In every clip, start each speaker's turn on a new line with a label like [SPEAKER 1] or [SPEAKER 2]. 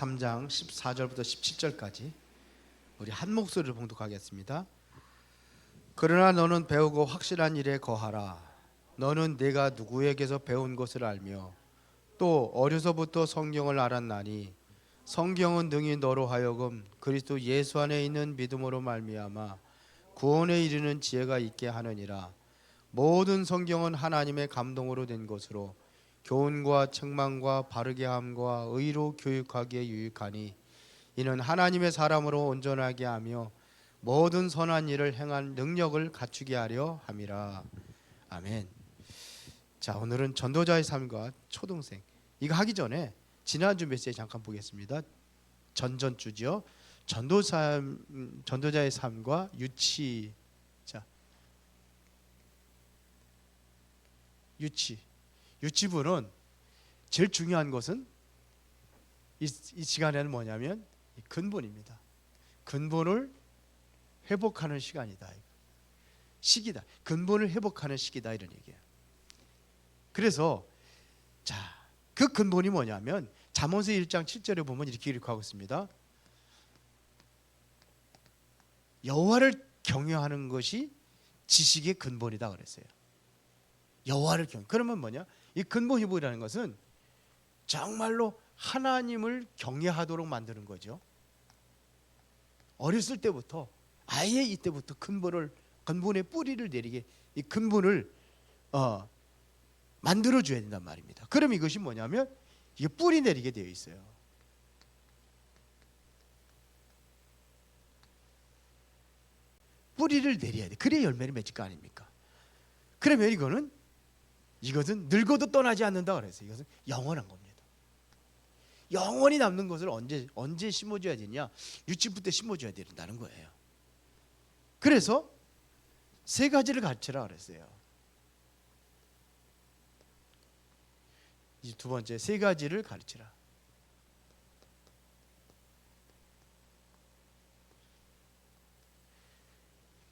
[SPEAKER 1] 3장 14절부터 17절까지 우리 한 목소리로 봉독하겠습니다. 그러나 너는 배우고 확실한 일에 거하라. 너는 내가 누구에게서 배운 것을 알며 또 어려서부터 성경을 알았나니 성경은 능히 너로 하여금 그리스도 예수 안에 있는 믿음으로 말미암아 구원에 이르는 지혜가 있게 하느니라. 모든 성경은 하나님의 감동으로 된 것으로 교훈과 책망과 바르게 함과 의로 교육하기에 유익하니 이는 하나님의 사람으로 온전하게 하며 모든 선한 일을 행한 능력을 갖추게 하려 함이라. 아멘. 자, 오늘은 전도자의 삶과 초등생, 이거 하기 전에 지난주 메시지 잠깐 보겠습니다. 전전주죠. 전도자의 삶과 유치. 자, 유치부는 제일 중요한 것은 이 시간에는 뭐냐면 이 근본입니다. 근본을 회복하는 시간이다. 시기다. 근본을 회복하는 시기다, 이런 얘기예요. 그래서 자, 그 근본이 뭐냐면 잠언서 1장 7절에 보면 이렇게 기록하고 있습니다. 여호와를 경외하는 것이 지식의 근본이다 그랬어요. 여호와를 경외. 그러면 뭐냐? 이 근본 회복이라는 것은 정말로 하나님을 경외하도록 만드는 거죠. 어렸을 때부터 아예 이때부터 근본의 뿌리를 내리게 이 근본을 만들어 줘야 된단 말입니다. 그럼 이것이 뭐냐면 이게 뿌리 내리게 되어 있어요. 뿌리를 내려야 돼. 그래야 열매를 맺을 거 아닙니까? 그러면 이것은 늙어도 떠나지 않는다 그랬어요. 이것은 영원한 겁니다. 영원히 남는 것을 언제 심어줘야 되냐? 유치부 때 심어줘야 된다는 거예요. 그래서 세 가지를 가르치라 그랬어요. 이제 두 번째, 세 가지를 가르치라.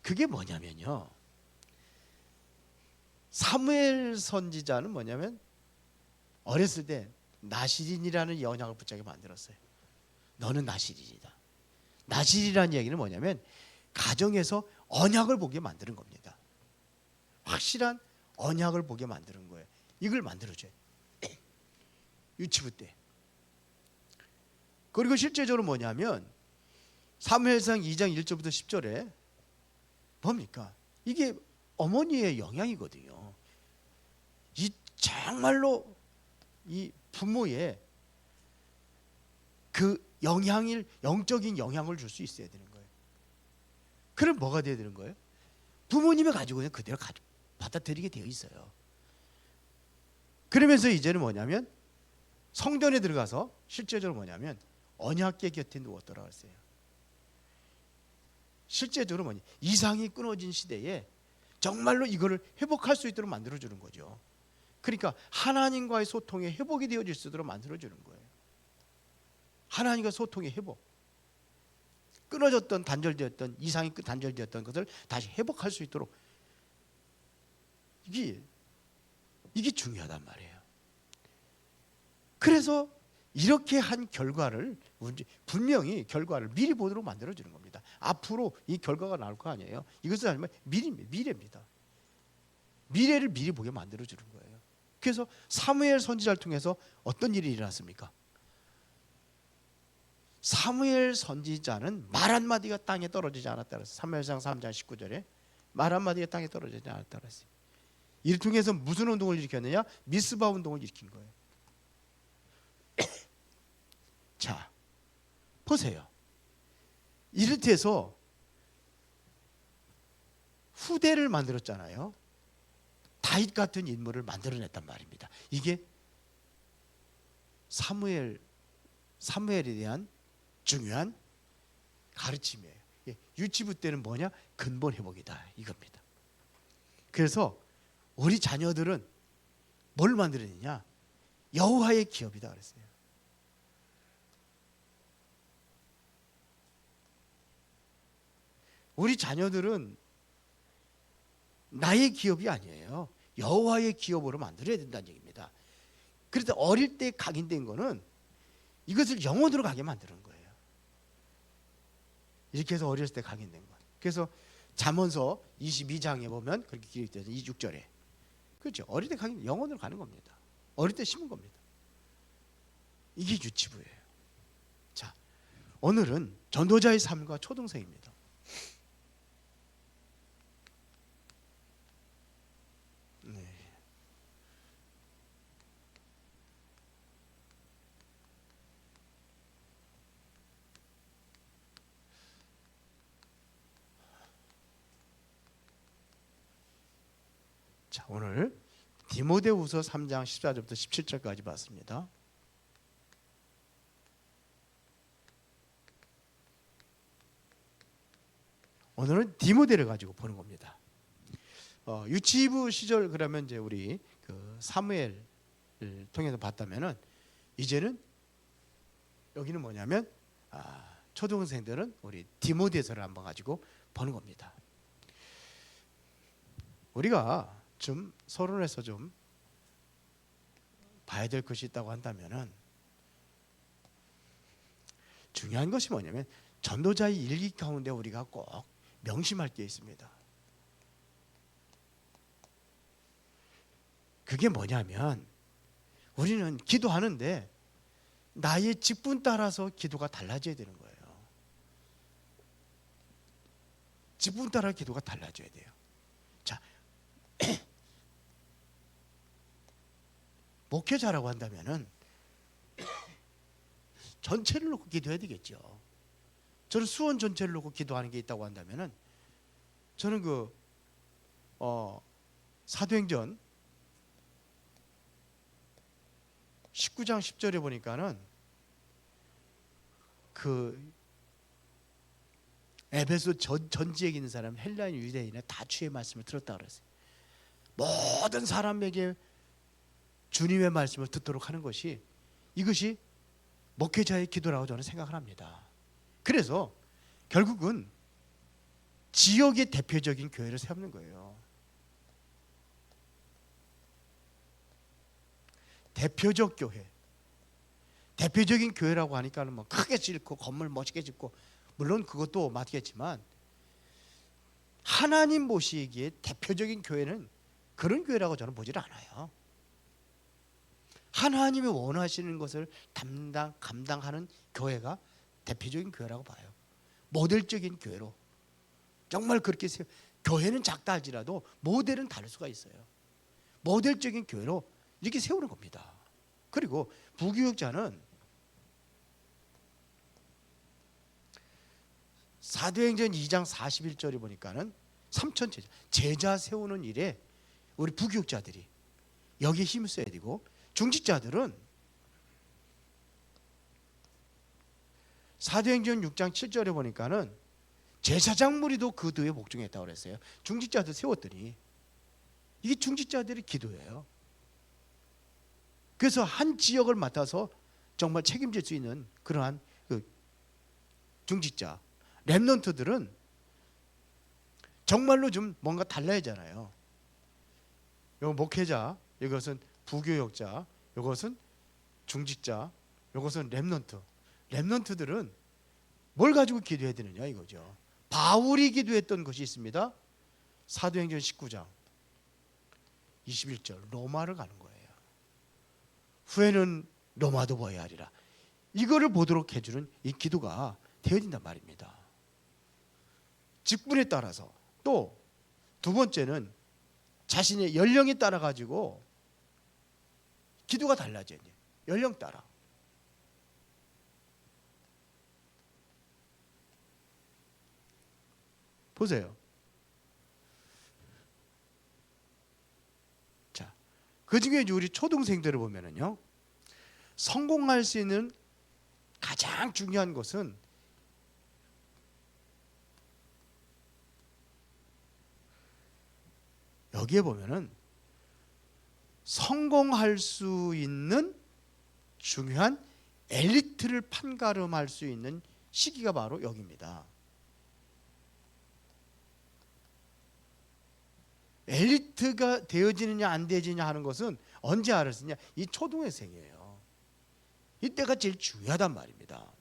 [SPEAKER 1] 그게 뭐냐면요, 사무엘 선지자는 뭐냐면 어렸을 때 나실인이라는 언약을 붙잡게 만들었어요. 너는 나실인이다. 나실이라는 얘기는 뭐냐면 가정에서 언약을 보게 만드는 겁니다. 확실한 언약을 보게 만드는 거예요. 이걸 만들어줘요. 유치부 때. 그리고 실제적으로 뭐냐면 사무엘상 2장 1절부터 10절에 뭡니까? 이게 어머니의 영향이거든요. 이 정말로 이 부모의 그 영적인 영향을 줄 수 있어야 되는 거예요. 그럼 뭐가 돼야 되는 거예요? 부모님이 가지고 있는 그대로 받아들이게 되어 있어요. 그러면서 이제는 뭐냐면 성전에 들어가서 실제적으로 뭐냐면 언약궤 곁에 누웠더라 했어요. 실제적으로 뭐냐, 이상이 끊어진 시대에 정말로 이거를 회복할 수 있도록 만들어주는 거죠. 그러니까 하나님과의 소통이 회복이 되어질 수 있도록 만들어주는 거예요. 하나님과 소통의 회복, 끊어졌던 단절되었던 이상이 단절되었던 것을 다시 회복할 수 있도록, 이게 중요하단 말이에요. 그래서 이렇게 한 결과를 분명히 결과를 미리 보도록 만들어주는 겁니다. 앞으로 이 결과가 나올 거 아니에요. 이것은 아니면 미래입니다. 미래를 미리 보게 만들어주는 거예요. 그래서 사무엘 선지자를 통해서 어떤 일이 일어났습니까? 사무엘 선지자는 말 한마디가 땅에 떨어지지 않았다 그랬어요. 사무엘상 3장 19절에 말 한마디가 땅에 떨어지지 않았다 그랬어요. 이를 통해서 무슨 운동을 일으켰느냐? 미스바 운동을 일으킨 거예요. 자, 보세요. 이를테서 후대를 만들었잖아요. 다윗 같은 인물을 만들어냈단 말입니다. 이게 사무엘에 대한 중요한 가르침이에요. 유치부 때는 뭐냐? 근본 회복이다, 이겁니다. 그래서 우리 자녀들은 뭘 만들어내냐? 여호와의 기업이다 그랬어요. 우리 자녀들은 나의 기업이 아니에요. 여호와의 기업으로 만들어야 된다는 얘기입니다. 그래서 어릴 때 각인된 거는 이것을 영혼으로 가게 만드는 거예요. 이렇게 해서 어렸을 때 각인된 거예요. 그래서 잠언서 22장에 보면 그렇게 기록되어 있어요. 26절에. 그렇죠. 어릴 때 각인, 영혼으로 가는 겁니다. 어릴 때 심은 겁니다. 이게 유치부예요. 자, 오늘은 전도자의 삶과 초등생입니다. 네. 자, 오늘 디모데후서 3장 14절부터 17절까지 봤습니다. 오늘은 디모데를 가지고 보는 겁니다. 유치부 시절 그러면 이제 우리 그 사무엘을 통해서 봤다면은 이제는 여기는 뭐냐면 초등생들은 우리 디모데서를 한번 가지고 보는 겁니다. 우리가 좀 서론에서 좀 봐야 될 것이 있다고 한다면은 중요한 것이 뭐냐면 전도자의 일기 가운데 우리가 꼭 명심할 게 있습니다. 그게 뭐냐면 우리는 기도하는데 나의 직분 따라서 기도가 달라져야 되는 거예요. 직분 따라 기도가 달라져야 돼요. 자, 목회자라고 한다면은 전체를 놓고 기도해야 되겠죠. 저는 수원 전체를 놓고 기도하는 게 있다고 한다면은 저는 사도행전 19장 10절에 보니까는 그 에베소 전지에 있는 사람 헬라인 유대인의 다 주의 말씀을 들었다 그랬어요. 모든 사람에게 주님의 말씀을 듣도록 하는 것이 이것이 목회자의 기도라고 저는 생각을 합니다. 그래서 결국은 지역의 대표적인 교회를 세우는 거예요. 대표적 교회. 대표적인 교회라고 하니까는 뭐 크게 짓고 건물 멋있게 짓고 물론 그것도 맞겠지만 하나님 보시기에 대표적인 교회는 그런 교회라고 저는 보질 않아요. 하나님이 원하시는 것을 감당하는 교회가 대표적인 교회라고 봐요. 모델적인 교회로 정말 그렇게 교회는 작다 할지라도 모델은 다를 수가 있어요. 모델적인 교회로 이렇게 세우는 겁니다. 그리고 부교육자는 사도행전 2장 41절에 보니까는 삼천 제자 세우는 일에 우리 부교육자들이 여기에 힘을 써야 되고 중직자들은 사도행전 6장 7절에 보니까는 제사장 무리도 그 도에 복종했다고 그랬어요. 중직자들 세웠더니 이게 중직자들의 기도예요. 그래서 한 지역을 맡아서 정말 책임질 수 있는 그러한 그 중직자 렘넌트들은 정말로 좀 뭔가 달라야잖아요. 요 목회자, 이것은 부교역자, 이것은 중직자, 이것은 렘넌트. 렘넌트들은 뭘 가지고 기도해야 되느냐 이거죠. 바울이 기도했던 것이 있습니다. 사도행전 19장 21절 로마를 가는 거예요. 후에는 로마도 보아야 하리라. 이거를 보도록 해주는 이 기도가 되어진단 말입니다. 직분에 따라서 또 두 번째는 자신의 연령에 따라 가지고 기도가 달라져요. 연령 따라. 보세요. 자, 그 중에 우리 초등생들을 보면은요, 성공할 수 있는 가장 중요한 것은 여기에 보면은 성공할 수 있는 중요한 엘리트를 판가름할 수 있는 시기가 바로 여기입니다. 엘리트가 되어지느냐 안 되어지느냐 하는 것은 언제 알았느냐? 이 초등학생이에요. 이때가 제일 중요하단 말입니다.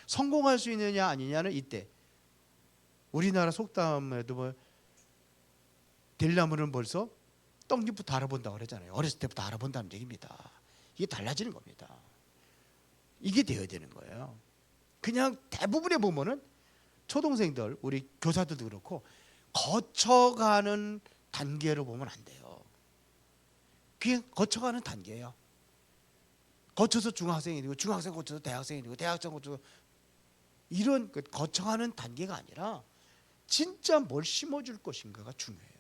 [SPEAKER 1] 성공할 수 있느냐 아니냐는 이때. 우리나라 속담에도 뭐 들나무는 벌써 떡잎부터 알아본다고 그러잖아요. 어렸을 때부터 알아본다는 얘기입니다. 이게 달라지는 겁니다. 이게 되어야 되는 거예요. 그냥 대부분의 보면은 초등생들, 우리 교사들도 그렇고 거쳐가는 단계로 보면 안 돼요. 그게 거쳐가는 단계예요. 거쳐서 중학생이 되고 중학생 거쳐서 대학생이 되고 대학생 거쳐서 이런 거쳐가는 단계가 아니라 진짜 뭘 심어줄 것인가가 중요해요.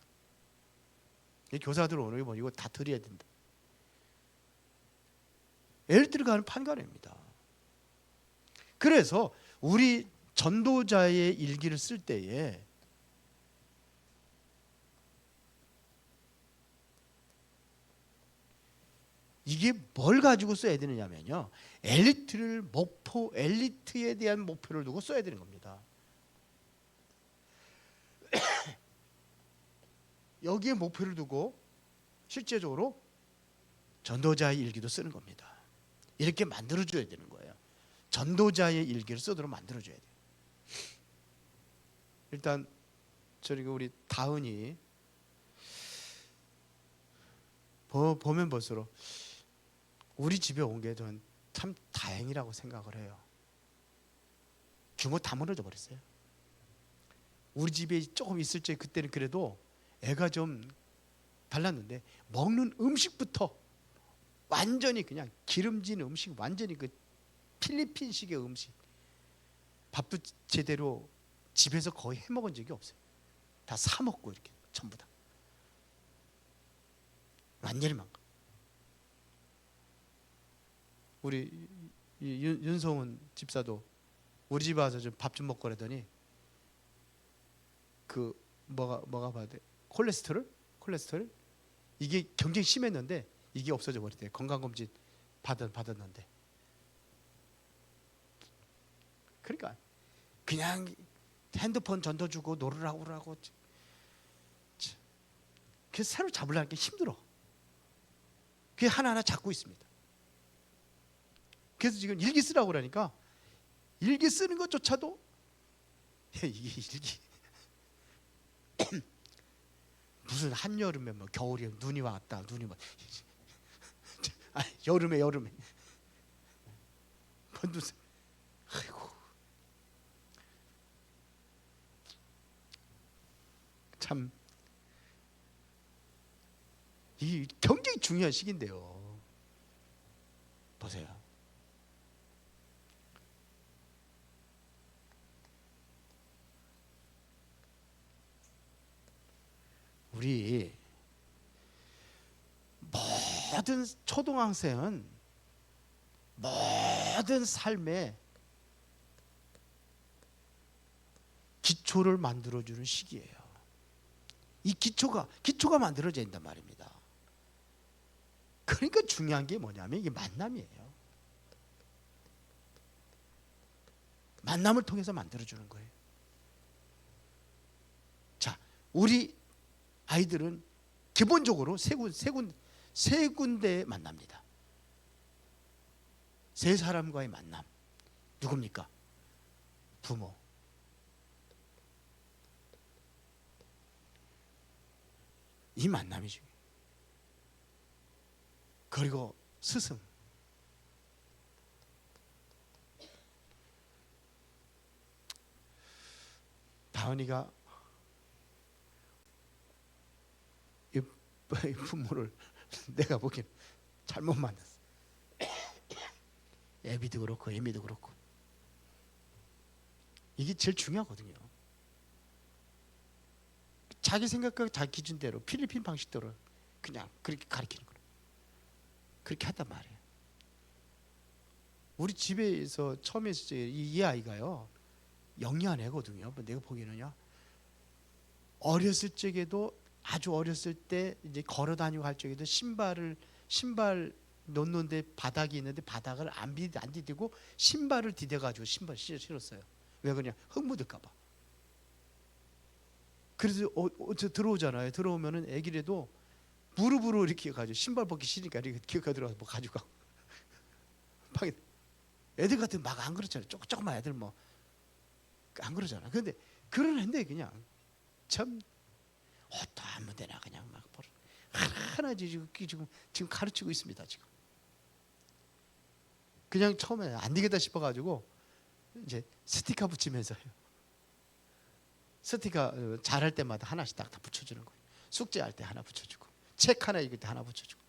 [SPEAKER 1] 교사들 오늘 뭐 이거 다 드려야 된다. 예를 들어가는 판가름입니다. 그래서 우리 전도자의 일기를 쓸 때에 이게 뭘 가지고 써야 되느냐면요, 엘리트에 대한 목표를 두고 써야 되는 겁니다. 여기에 목표를 두고 실제적으로 전도자의 일기도 쓰는 겁니다. 이렇게 만들어줘야 되는 거예요. 전도자의 일기를 쓰도록 만들어줘야 돼요. 일단 우리 다은이 보면 볼수록 우리 집에 온 게 전 참 다행이라고 생각을 해요. 규모 다 무너져 버렸어요. 우리 집에 조금 있을 때 그때는 그래도 애가 좀 달랐는데 먹는 음식부터 완전히 그냥 기름진 음식, 완전히 그 필리핀식의 음식, 밥도 제대로 집에서 거의 해 먹은 적이 없어요. 다 사 먹고 이렇게 전부 다 완전히 망가. 우리 윤성훈 집사도 우리 집 와서 좀 밥 좀 먹고 그러더니 그 뭐가 봐야 돼? 콜레스테롤 이게 굉장히 심했는데 이게 없어져 버렸대. 건강검진 받았는데. 그러니까 그냥 핸드폰 전도 주고 놀으라고 그러고 그 새로 잡으려는 게 힘들어. 그게 하나하나 잡고 있습니다. 그래서 지금 일기 쓰라고 그러니까 일기 쓰는 것조차도 이게 일기 무슨 한여름에 뭐 겨울에 눈이 왔다 눈이 막 여름에 무슨 아이고 참 이 굉장히 중요한 시기인데요. 보세요. 우리 모든 초등학생은 모든 삶의 기초를 만들어주는 시기예요. 이 기초가 만들어져야 된단 말입니다. 그러니까 중요한 게 뭐냐면 이게 만남이에요. 만남을 통해서 만들어주는 거예요. 자, 우리 아이들은 기본적으로 세 군데 만납니다. 세 사람과의 만남. 누굽니까? 부모, 이 만남이 중요해요. 그리고 스승. 다은이가 이 부모를 내가 보기엔 잘못 만났어. 애비도 그렇고 애미도 그렇고. 이게 제일 중요하거든요. 자기 생각과 자기 기준대로 필리핀 방식대로 그냥 그렇게 가르치는 거예요. 그렇게 했단 말이에요. 우리 집에서 처음에 있을 때 이 아이가요 영리한 애거든요. 내가 보기에는요 어렸을 적에도 아주 어렸을 때 이제 걸어 다니고 할 적에도 신발 놓는데 바닥이 있는데 바닥을 안 디디고 신발을 디뎌가지고 신발 신었어요. 왜 그러냐? 흙 묻을까봐. 그래서 들어오잖아요. 들어오면은 애기래도 무릎으로 이렇게 가지고 신발 벗기 싫으니까 이렇게 기어가 들어가서 뭐 가지고 가고 방에 애들 같은 막 안 그렇잖아요. 조그만 애들 뭐 안 그러잖아. 그런데 그런 애인데 그냥 참 옷도 아무 데나 그냥 막 하나 지금 가르치고 있습니다. 지금 그냥 처음에 안 되겠다 싶어가지고 이제 스티커 붙이면서 해요. 스티커 잘할 때마다 하나씩 딱 다 붙여주는 거예요. 숙제할 때 하나 붙여주고, 책 하나 읽을 때 하나 붙여주고,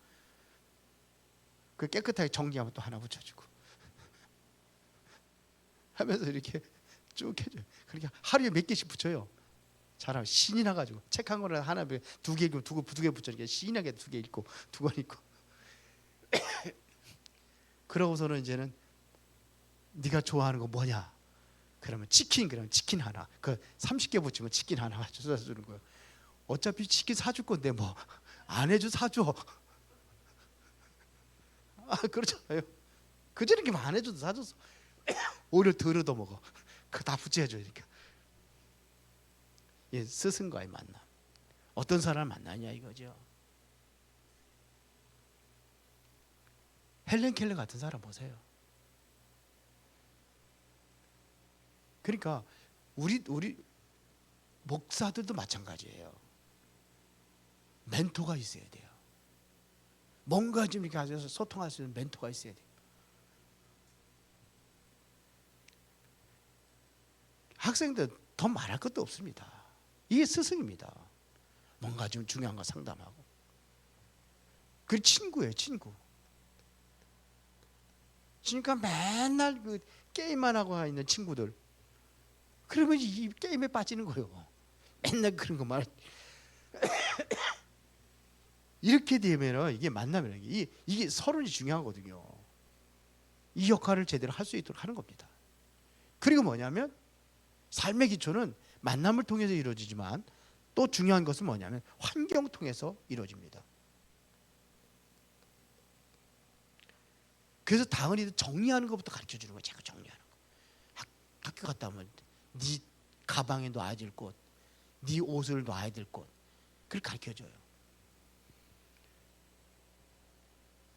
[SPEAKER 1] 그 깨끗하게 정리하면 또 하나 붙여주고 하면서 이렇게 쭉 해줘요. 그러니까 하루에 몇 개씩 붙여요. 잘하면 신이 나가지고 책 한 권을 하나 두 개 읽고 두 개 붙여주니까 신이 나게 두 개 읽고 두 권 읽고 그러고서는 이제는 네가 좋아하는 거 뭐냐? 그러면 그러면 치킨 하나. 그 30개 붙이면 치킨 하나 주는 거예요. 어차피 치킨 사줄 건데 뭐 안 해줘 사줘. 아 그렇잖아요. 그전에 안 해줘도 사줬어. 오히려 덜 얻어먹어. 그 다 붙여줘야니까. 예, 스승과의 만남. 어떤 사람을 만나냐 이거죠. 헬렌 켈러 같은 사람 보세요. 그러니까 우리 목사들도 마찬가지예요. 멘토가 있어야 돼요. 뭔가 좀 이렇게 가져서 소통할 수 있는 멘토가 있어야 돼요. 학생들 더 말할 것도 없습니다. 이게 스승입니다. 뭔가 좀 중요한 거 상담하고. 그 친구예요, 친구. 그러니까 맨날 그 게임만 하고 있는 친구들. 그러면 이 게임에 빠지는 거예요. 맨날 그런 것만. 이렇게 되면 이게 만나면 이게 서론이 중요하거든요. 이 역할을 제대로 할 수 있도록 하는 겁니다. 그리고 뭐냐면 삶의 기초는 만남을 통해서 이루어지지만 또 중요한 것은 뭐냐면 환경 통해서 이루어집니다. 그래서 다은이도 정리하는 것부터 가르쳐 주는 거예요. 자꾸 정리하는 거. 학교 갔다 오면 네 가방에 놔야 될 곳, 네 옷을 놔야 될 곳, 그걸 가르쳐 줘요.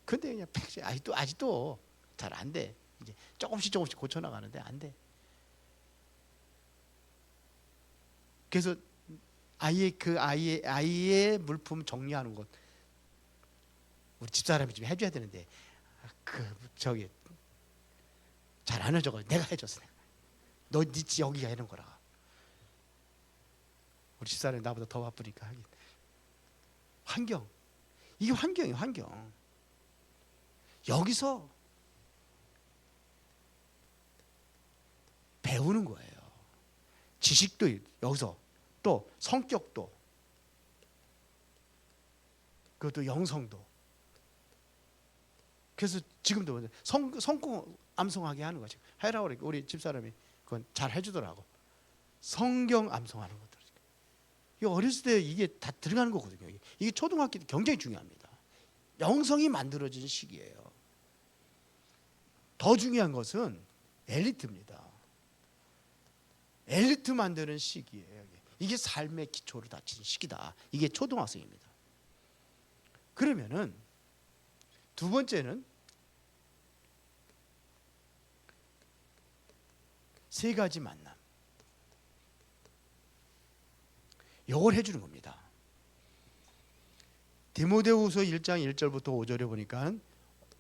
[SPEAKER 1] 근데 그냥 아직도 잘 안 돼. 이제 조금씩 고쳐 나가는데 안 돼. 그래서 아이의 물품 정리하는 것 우리 집사람이 좀 해줘야 되는데 잘 안 해줘. 내가 해줬어. 너 네 여기가 이런 거라. 우리 집사람이 나보다 더 바쁘니까 하긴. 환경. 이게 환경이에요. 환경. 여기서 배우는 거예요. 지식도 여기서 또 성격도 그것도 영성도. 그래서 지금도 성공 암송하게 하는 거죠. 해라고 그러니까 우리 집사람이 그건 잘 해주더라고. 성경 암송하는 것들. 이게 어렸을 때 이게 다 들어가는 거거든요. 이게 초등학교 때 굉장히 중요합니다. 영성이 만들어지는 시기예요. 더 중요한 것은 엘리트입니다. 엘리트 만드는 시기예요. 이게 삶의 기초를 다지는 시기다. 이게 초등학생입니다. 그러면은 두 번째는 세 가지 만남. 이걸 해주는 겁니다. 디모데후서 1장 1절부터 5절에 보니까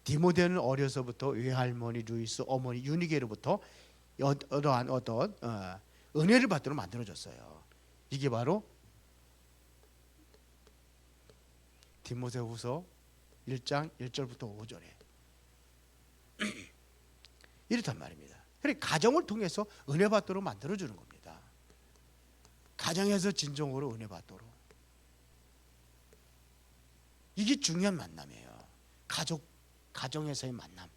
[SPEAKER 1] 디모데는 어려서부터 외할머니 루이스, 어머니 유니게로부터 어떠한 은혜를 받도록 만들어졌어요. 이게 바로 디모데후서 1장 1절부터 5절에 이렇단 말입니다. 그러니까 가정을 통해서 은혜 받도록 만들어주는 겁니다. 가정에서 진정으로 은혜 받도록. 이게 중요한 만남이에요. 가정에서의 만남.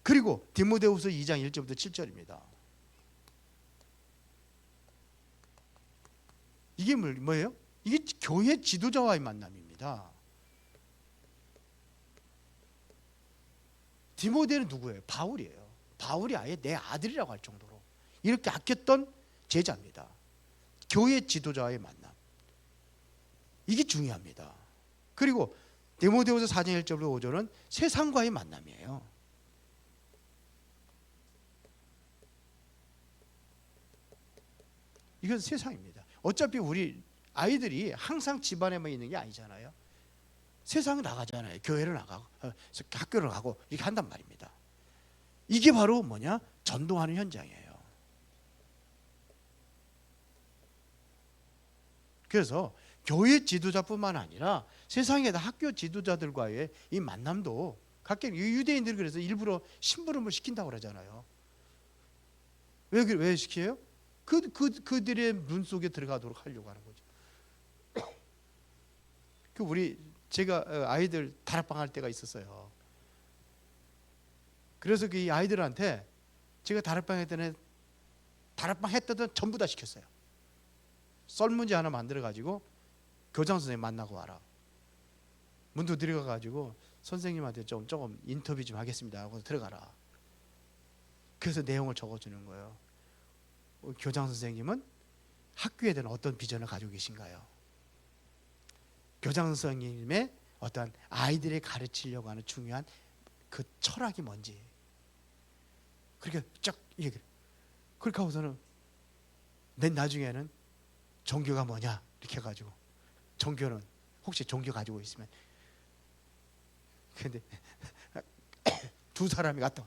[SPEAKER 1] 그리고 디모데후서 2장 1절부터 7절입니다. 이게 뭐예요? 이게 교회 지도자와의 만남입니다. 디모데는 누구예요? 바울이에요. 바울이 아예 내 아들이라고 할 정도로 이렇게 아꼈던 제자입니다. 교회 지도자와의 만남. 이게 중요합니다. 그리고 디모데후서 4장 1절부터 5절은 세상과의 만남이에요. 이건 세상입니다. 어차피 우리 아이들이 항상 집안에만 있는 게 아니잖아요. 세상에 나가잖아요. 교회를 나가고 학교를 가고 이렇게 한단 말입니다. 이게 바로 뭐냐? 전도하는 현장이에요. 그래서 교회 지도자뿐만 아니라 세상에 학교 지도자들과의 이 만남도 각각 유대인들이 그래서 일부러 심부름을 시킨다고 그러잖아요. 왜 시켜요? 그들의 눈 속에 들어가도록 하려고 하는 거죠. 제가 아이들 다락방 할 때가 있었어요. 그래서 그 아이들한테 제가 다락방 했더니 다락방 했던 전부 다 시켰어요. 썰문지 하나 만들어 가지고 교장 선생님 만나고 와라. 문도 들어가 가지고 선생님한테 조금 인터뷰 좀 하겠습니다 하고 들어가라. 그래서 내용을 적어주는 거예요. 교장 선생님은 학교에 대한 어떤 비전을 가지고 계신가요? 교장 선생님의 어떤 아이들이 가르치려고 하는 중요한 그 철학이 뭔지. 그렇게 쫙 얘기를. 그렇게 하고서는 맨 나중에는 종교가 뭐냐 이렇게 해가지고 종교는 혹시 종교 가지고 있으면 근데 두 사람이 갔다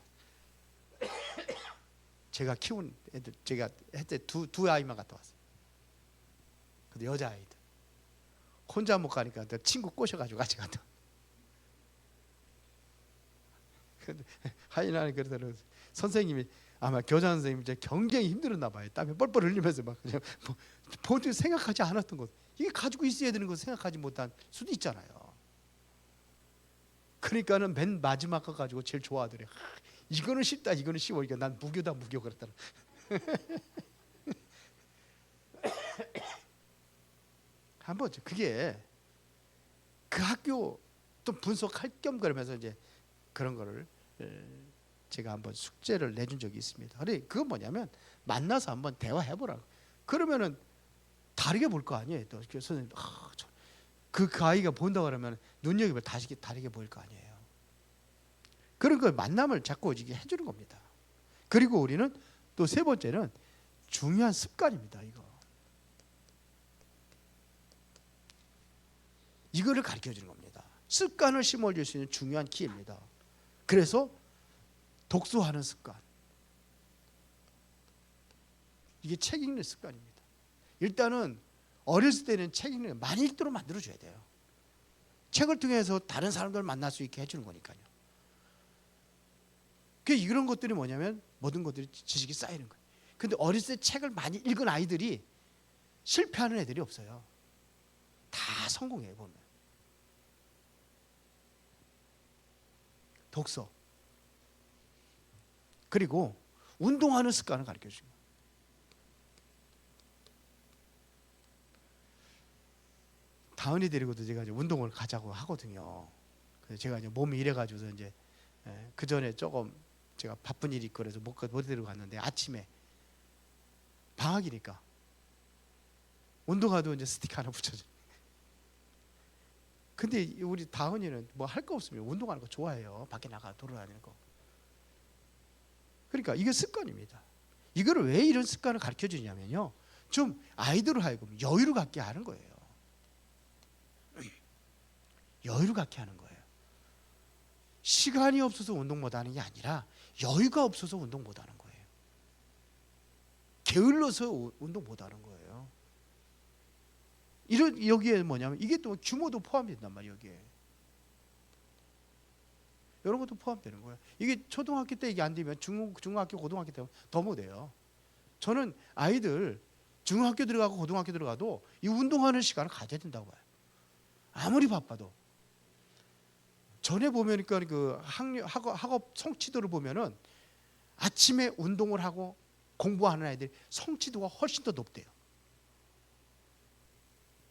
[SPEAKER 1] 제가 키운 애들 제가 했을 때 두 아이만 갔다 왔어요. 근데 여자아이들 혼자 못 가니까 친구 꼬셔가지고 같이 갔다. 근데 하이나는 그러더라고요. 선생님이 아마 교장 선생님이 이제 굉장히 힘들었나 봐요. 땀이 뻘뻘 흘리면서 막 그냥 본인 생각하지 않았던 것, 이게 가지고 있어야 되는 거 생각하지 못한 수도 있잖아요. 그러니까는 맨 마지막 거 가지고 제일 좋아하더래요. 이거는 쉽다, 이거는 쉬워. 그러니까 난 무교다, 무교 그랬더라. 한번 그게 그 학교 또 분석할 겸 그러면서 이제 그런 거를 제가 한번 숙제를 내준 적이 있습니다. 근데 그건 뭐냐면 만나서 한번 대화해보라고. 그러면은 다르게 볼 거 아니에요. 또 선생님, 그 아이가 본다 그러면 눈여겨보면 다르게 보일 거 아니에요. 그런 걸 만남을 자꾸 이게 해주는 겁니다. 그리고 우리는 또 세 번째는 중요한 습관입니다. 이거를 가르쳐 주는 겁니다. 습관을 심어줄 수 있는 중요한 키입니다. 그래서 독서하는 습관, 이게 책 읽는 습관입니다. 일단은 어렸을 때는 책 읽는 거 많이 읽도록 만들어줘야 돼요. 책을 통해서 다른 사람들을 만날 수 있게 해주는 거니까요. 이런 것들이 뭐냐면 모든 것들이 지식이 쌓이는 거예요. 근데 어렸을 때 책을 많이 읽은 아이들이 실패하는 애들이 없어요. 다 성공해요. 보면 독서, 그리고 운동하는 습관을 가르쳐 주는 거예요. 다은이 데리고도 제가 이제 운동을 가자고 하거든요. 그래서 제가 이제 몸이 이래가지고서 이제 그 전에 조금 제가 바쁜 일이 있고 그래서 못 데리고 갔는데 아침에 방학이니까 운동화도 이제 스티커 하나 붙여줘. 근데 우리 다은이는 뭐 할 거 없으면 운동하는 거 좋아해요. 밖에 나가 돌아다니는 거. 그러니까 이게 습관입니다. 이거를 왜 이런 습관을 가르쳐 주냐면요, 좀 아이들을 하여금 여유를 갖게 하는 거예요. 여유를 갖게 하는 거예요. 시간이 없어서 운동 못하는 게 아니라 여유가 없어서 운동 못하는 거예요. 게을러서 운동 못하는 거예요. 여기에 뭐냐면 이게 또 규모도 포함된단 말이에요. 여기에 이런 것도 포함되는 거예요. 이게 초등학교 때 이게 안 되면 중학교 고등학교 때 더 못해요. 저는 아이들 중학교 들어가고 고등학교 들어가도 이 운동하는 시간을 가져야 된다고 봐요. 아무리 바빠도. 전에 보면 그 학업 성취도를 보면은 아침에 운동을 하고 공부하는 아이들 성취도가 훨씬 더 높대요.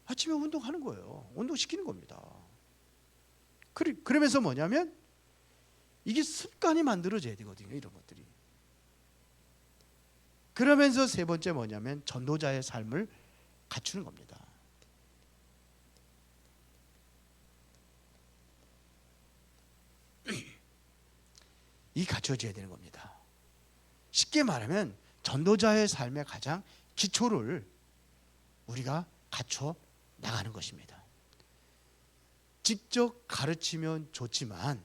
[SPEAKER 1] 아침에 운동하는 거예요. 운동시키는 겁니다. 그러면서 뭐냐면 이게 습관이 만들어져야 되거든요. 이런 것들이. 그러면서 세 번째 뭐냐면 전도자의 삶을 갖추는 겁니다. 이 갖춰져야 되는 겁니다. 쉽게 말하면 전도자의 삶의 가장 기초를 우리가 갖춰 나가는 것입니다. 직접 가르치면 좋지만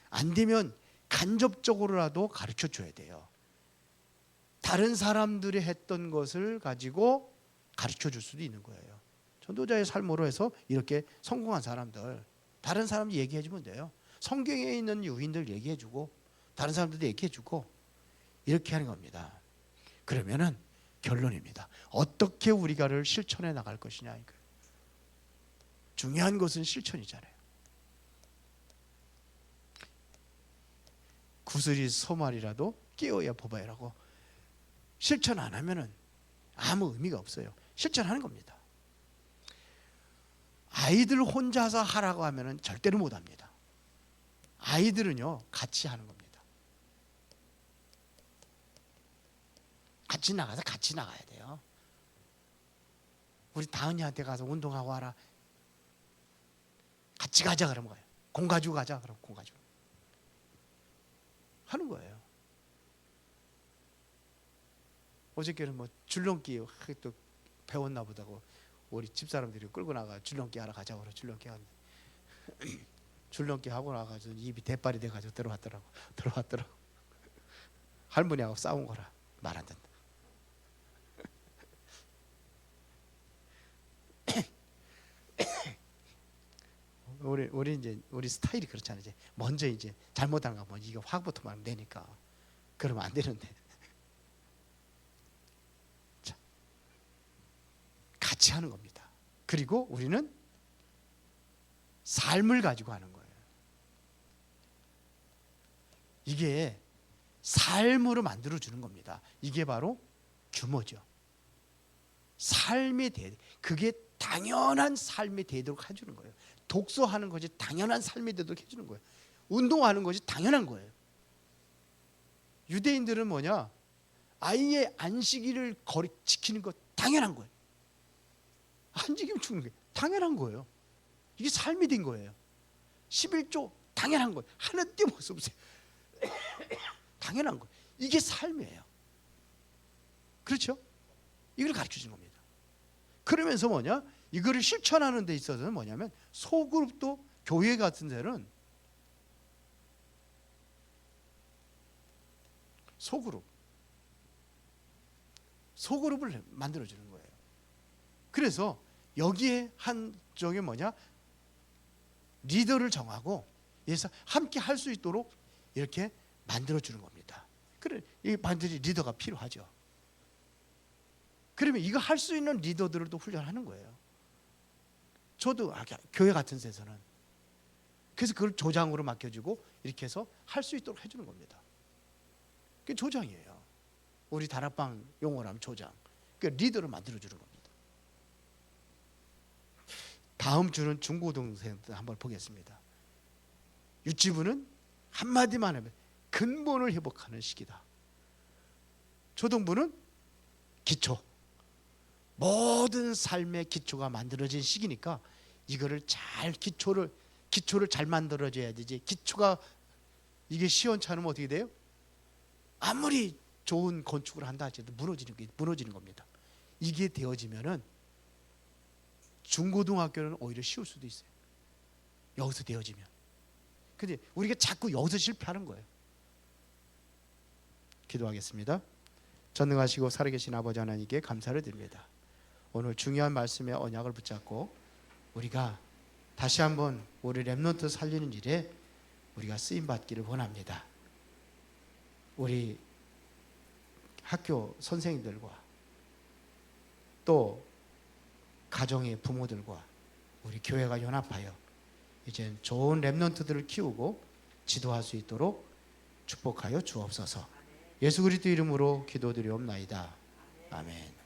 [SPEAKER 1] 안 되면 간접적으로라도 가르쳐 줘야 돼요. 다른 사람들이 했던 것을 가지고 가르쳐 줄 수도 있는 거예요. 전도자의 삶으로 해서 이렇게 성공한 사람들, 다른 사람 얘기해 주면 돼요. 성경에 있는 유인들 얘기해 주고 다른 사람들도 얘기해 주고 이렇게 하는 겁니다. 그러면은 결론입니다. 어떻게 우리가를 실천해 나갈 것이냐 이거. 중요한 것은 실천이잖아요. 구슬이 소말이라도 끼워야 뽑아야라고. 실천 안 하면은 아무 의미가 없어요. 실천하는 겁니다. 아이들 혼자서 하라고 하면은 절대로 못 합니다. 아이들은요 같이 하는 겁니다. 같이 나가서 같이 나가야 돼요. 우리 다은이한테 가서 운동하고 와라. 같이 가자 그러면 가요. 공 가지고 가자 그러면 공 가지고 하는 거예요. 어저께는 뭐 줄넘기 또 배웠나 보다고 우리 집사람들이 끌고 나가 줄넘기 하러 가자고 그래. 줄넘기 하는데 줄넘기 하고 나가지고 입이 대빨이 돼가지고 들어왔더라고. 할머니하고 싸운 거라 말 안 듣는다. 우리 이제 우리 스타일이 그렇잖아요. 이제 먼저 이제 잘못한 거 뭐 이거 화부터 막 내니까 그러면 안 되는데. 자, 같이 하는 겁니다. 그리고 우리는 삶을 가지고 하는 거예요. 이게 삶으로 만들어 주는 겁니다. 이게 바로 규모죠. 삶에 대해 그게 당연한 삶에 되도록 해주는 거예요. 독서하는 것이 당연한 삶에 되도록 해주는 거예요. 운동하는 것이 당연한 거예요. 유대인들은 뭐냐? 아이의 안식일을 지키는 것 당연한 거예요. 안 지키면 죽는 게 당연한 거예요. 이게 삶이 된 거예요. 11조 당연한 거예요. 하나 띄어먹을 수 없어요. 당연한 거예요. 이게 삶이에요. 그렇죠? 이걸 가르쳐 주는 겁니다. 그러면서 뭐냐? 이거를 실천하는 데 있어서는 뭐냐면 소그룹도 교회 같은 데는 소그룹을 만들어 주는 거예요. 그래서 여기에 한쪽에 뭐냐? 리더를 정하고 그래서 함께 할 수 있도록 이렇게 만들어 주는 겁니다. 그래, 이 반드시 리더가 필요하죠. 그러면 이거 할 수 있는 리더들을 또 훈련하는 거예요. 저도 교회 같은 데서는 그래서 그걸 조장으로 맡겨주고 이렇게 해서 할 수 있도록 해주는 겁니다. 그게 조장이에요. 우리 다락방 용어로 하면 조장. 그러니까 리더를 만들어주는 겁니다. 다음 주는 중고등생들 한번 보겠습니다. 유치부는 한마디만 하면 근본을 회복하는 시기다. 초등부는 기초. 모든 삶의 기초가 만들어진 시기니까 이거를 잘 기초를 잘 만들어줘야 되지. 기초가 이게 시원찮으면 어떻게 돼요? 아무리 좋은 건축을 한다 할지라도 무너지는 겁니다. 이게 되어지면은 중고등학교는 오히려 쉬울 수도 있어요. 여기서 되어지면. 근데 우리가 자꾸 여기서 실패하는 거예요. 기도하겠습니다. 전능하시고 살아계신 아버지 하나님께 감사를 드립니다. 오늘 중요한 말씀의 언약을 붙잡고 우리가 다시 한번 우리 렘넌트 살리는 일에 우리가 쓰임 받기를 원합니다. 우리 학교 선생님들과 또 가정의 부모들과 우리 교회가 연합하여 이제 좋은 렘넌트들을 키우고 지도할 수 있도록 축복하여 주옵소서. 예수 그리스도 이름으로 기도드리옵나이다. 아멘.